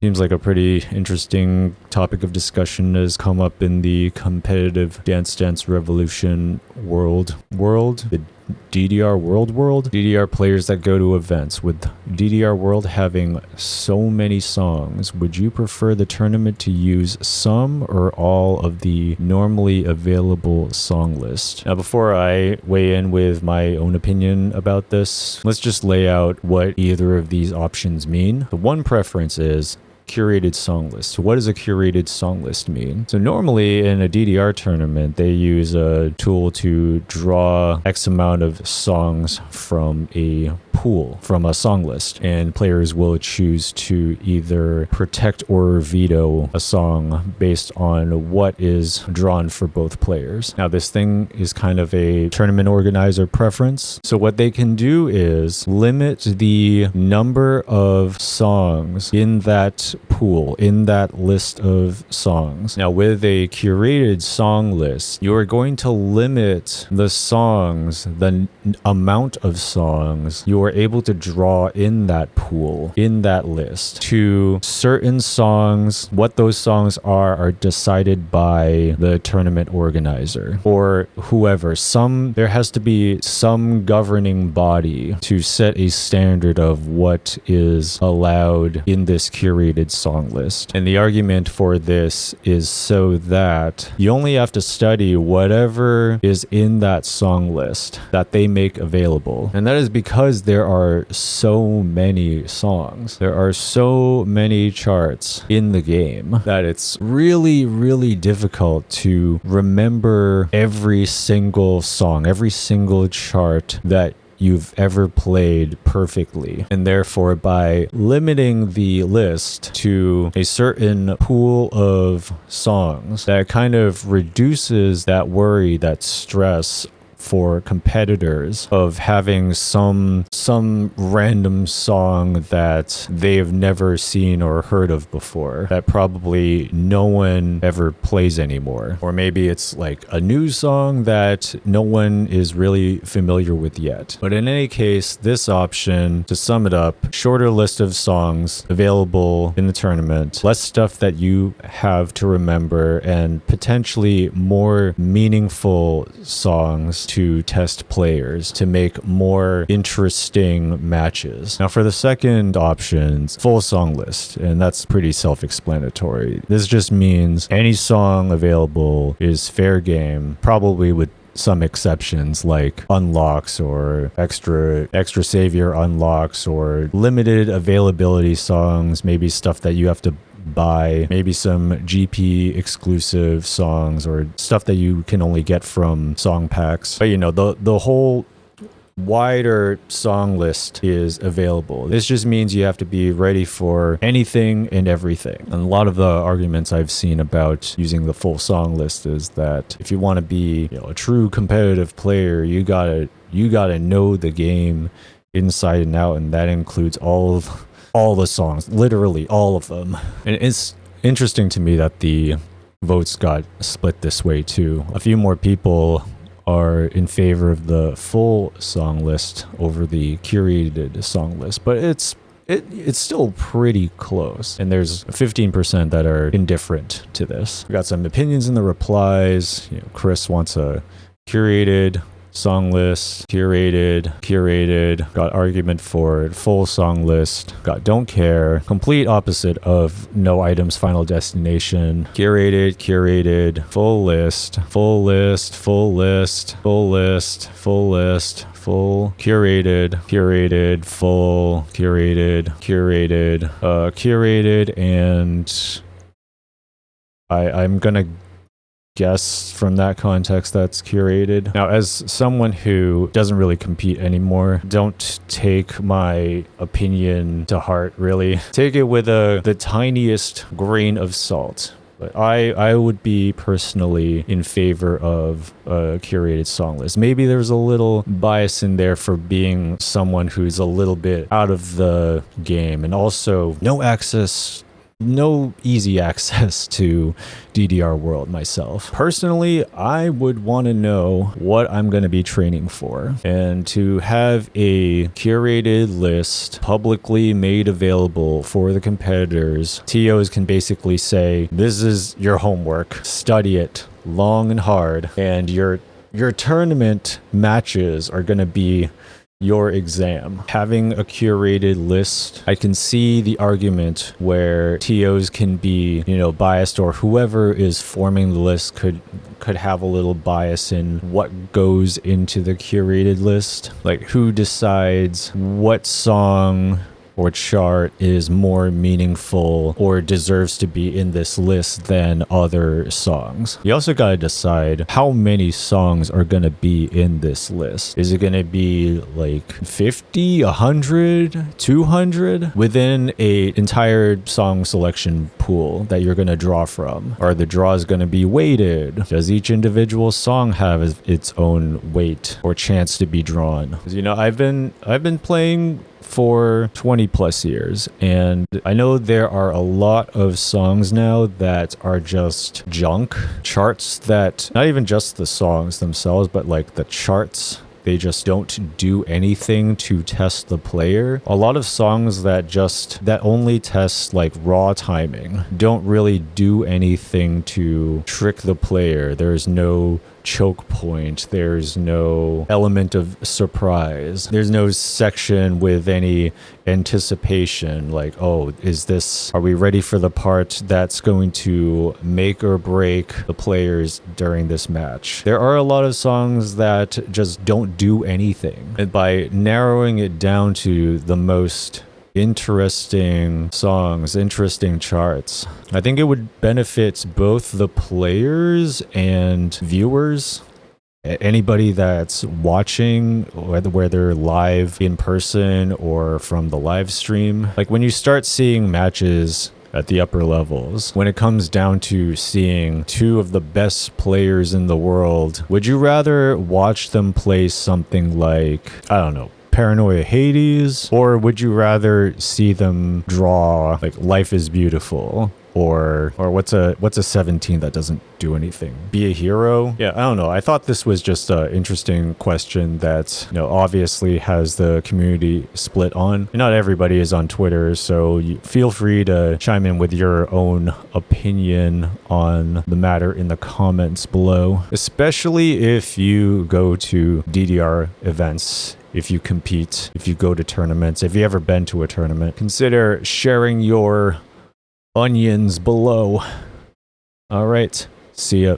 Seems like a pretty interesting topic of discussion has come up in the competitive Dance Dance Revolution the DDR world. DDR players that go to events. With DDR World having so many songs, would you prefer the tournament to use some or all of the normally available song list? Now, before I weigh in with my own opinion about this, let's just lay out what either of these options mean. The one preference is curated song list. So what does a curated song list mean? So normally in a DDR tournament, they use a tool to draw X amount of songs from a pool, from a song list, and players will choose to either protect or veto a song based on what is drawn for both players. Now, this thing is kind of a tournament organizer preference. So what they can do is limit the number of songs in that pool, in that list of songs. Now, with a curated song list, you are going to limit the songs, the amount of songs you are able to draw in that pool, in that list, to certain songs. What those songs are decided by the tournament organizer or whoever. There has to be some governing body to set a standard of what is allowed in this curated song list. And the argument for this is so that you only have to study whatever is in that song list that they make available. And that is because there are so many songs. There are so many charts in the game that it's really, really difficult to remember every single song, every single chart that you've ever played perfectly. And therefore, by limiting the list to a certain pool of songs, that kind of reduces that worry, that stress for competitors of having some random song that they've never seen or heard of before, that probably no one ever plays anymore. Or maybe it's like a new song that no one is really familiar with yet. But in any case, this option, to sum it up, shorter list of songs available in the tournament, less stuff that you have to remember, and potentially more meaningful songs to test players to make more interesting matches. Now, for the second option, full song list, and that's pretty self-explanatory. This just means any song available is fair game, probably with some exceptions like unlocks or extra savior unlocks or limited availability songs, maybe stuff that you have to buy, maybe some GP exclusive songs or stuff that you can only get from song packs. But you know, the whole wider song list is available. This just means you have to be ready for anything and everything. And a lot of the arguments I've seen about using the full song list is that if you want to be, a true competitive player, you gotta know the game inside and out, and that includes all the songs, literally all of them. And it's interesting to me that the votes got split this way too. A few more people are in favor of the full song list over the curated song list, but it's still pretty close. And there's 15% that are indifferent to this. We got some opinions in the replies. Chris wants a curated song list, curated, got argument for full song list, got don't care, complete opposite of no items final destination, curated, full list, curated, full, curated, and I'm gonna guess from that context that's curated. Now, as someone who doesn't really compete anymore, don't take my opinion to heart, really. Take it with the tiniest grain of salt. But I would be personally in favor of a curated song list. Maybe there's a little bias in there for being someone who's a little bit out of the game, and also no access no easy access to DDR World myself. Personally, I would want to know what I'm going to be training for, and to have a curated list publicly made available for the competitors. TOs can basically say, this is your homework, study it long and hard, and your tournament matches are going to be your exam. Having a curated list, I can see the argument where TOs can be, biased, or whoever is forming the list could have a little bias in what goes into the curated list. Like, who decides what song or chart is more meaningful or deserves to be in this list than other songs. You also gotta decide how many songs are gonna be in this list. Is it gonna be like 50, 100, 200 within a entire song selection pool that you're gonna draw from? Are the draws gonna be weighted? Does each individual song have its own weight or chance to be drawn? 'Cause, I've been playing for 20 plus years, and I know there are a lot of songs now that are just junk charts, that not even just the songs themselves, but like the charts, they just don't do anything to test the player. A lot of songs that only test like raw timing don't really do anything to trick the player. There's no choke point, there's no element of surprise, there's no section with any anticipation, like, oh, are we ready for the part that's going to make or break the players during this match? There are a lot of songs that just don't do anything, and by narrowing it down to the most interesting songs, interesting charts, I think it would benefit both the players and viewers. Anybody that's watching, whether live in person or from the live stream. Like, when you start seeing matches at the upper levels, when it comes down to seeing two of the best players in the world, would you rather watch them play something like, I don't know, Paranoia Hades, or would you rather see them draw like Life is Beautiful, or what's a 17 that doesn't do anything? Be a Hero? Yeah, I don't know. I thought this was just an interesting question that, obviously has the community split on. Not everybody is on Twitter, so feel free to chime in with your own opinion on the matter in the comments below, especially if you go to DDR events. If you compete, if you go to tournaments, if you ever been to a tournament, consider sharing your onions below. All right, see ya.